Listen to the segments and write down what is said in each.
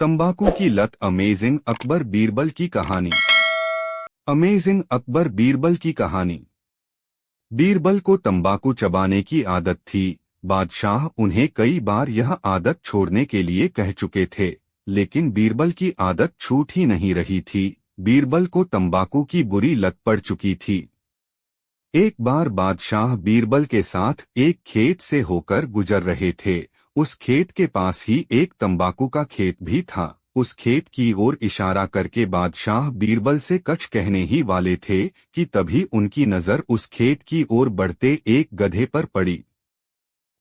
तंबाकू की लत। अमेजिंग अकबर बीरबल की कहानी। अमेजिंग अकबर बीरबल की कहानी। बीरबल को तंबाकू चबाने की आदत थी। बादशाह उन्हें कई बार यह आदत छोड़ने के लिए कह चुके थे, लेकिन बीरबल की आदत छूट ही नहीं रही थी। बीरबल को तंबाकू की बुरी लत पड़ चुकी थी। एक बार बादशाह बीरबल के साथ एक खेत से होकर गुजर रहे थे। उस खेत के पास ही एक तंबाकू का खेत भी था। उस खेत की ओर इशारा करके बादशाह बीरबल से कुछ कहने ही वाले थे कि तभी उनकी नजर उस खेत की ओर बढ़ते एक गधे पर पड़ी।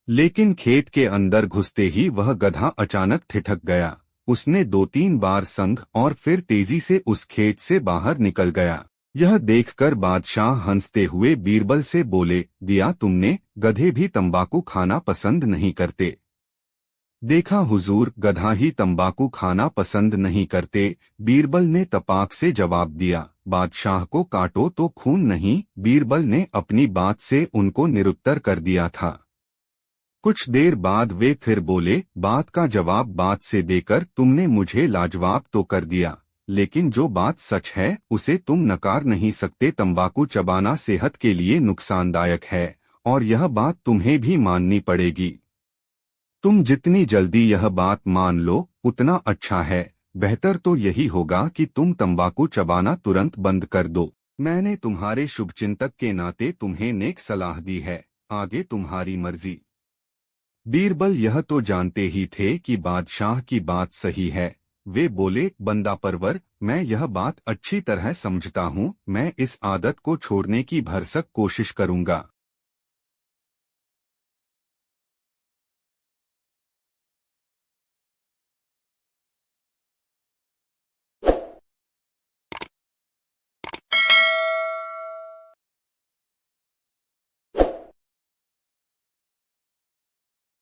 लेकिन खेत के अंदर घुसते ही वह गधा अचानक ठिठक गया। उसने 2-3 बार संग और फिर तेजी से उस खेत से बाहर निकल गया। यह देखकर बादशाह हंसते हुए बीरबल से बोले, दिया तुमने, गधे भी तंबाकू खाना पसंद नहीं करते। देखा हुजूर, गधा ही तंबाकू खाना पसंद नहीं करते। बीरबल ने तपाक से जवाब दिया। बादशाह को काटो तो खून नहीं, बीरबल ने अपनी बात से उनको निरुत्तर कर दिया था। कुछ देर बाद वे फिर बोले, बात का जवाब बात से देकर तुमने मुझे लाजवाब तो कर दिया, लेकिन जो बात सच है उसे तुम नकार नहीं सकते। तंबाकू चबाना सेहत के लिए नुकसानदायक है और यह बात तुम्हें भी माननी पड़ेगी। तुम जितनी जल्दी यह बात मान लो उतना अच्छा है। बेहतर तो यही होगा कि तुम तंबाकू चबाना तुरंत बंद कर दो। मैंने तुम्हारे शुभचिंतक के नाते तुम्हें नेक सलाह दी है, आगे तुम्हारी मर्जी। बीरबल यह तो जानते ही थे कि बादशाह की बात सही है। वे बोले, बंदा परवर, मैं यह बात अच्छी तरह समझता हूँ। मैं इस आदत को छोड़ने की भरसक कोशिश करूँगा।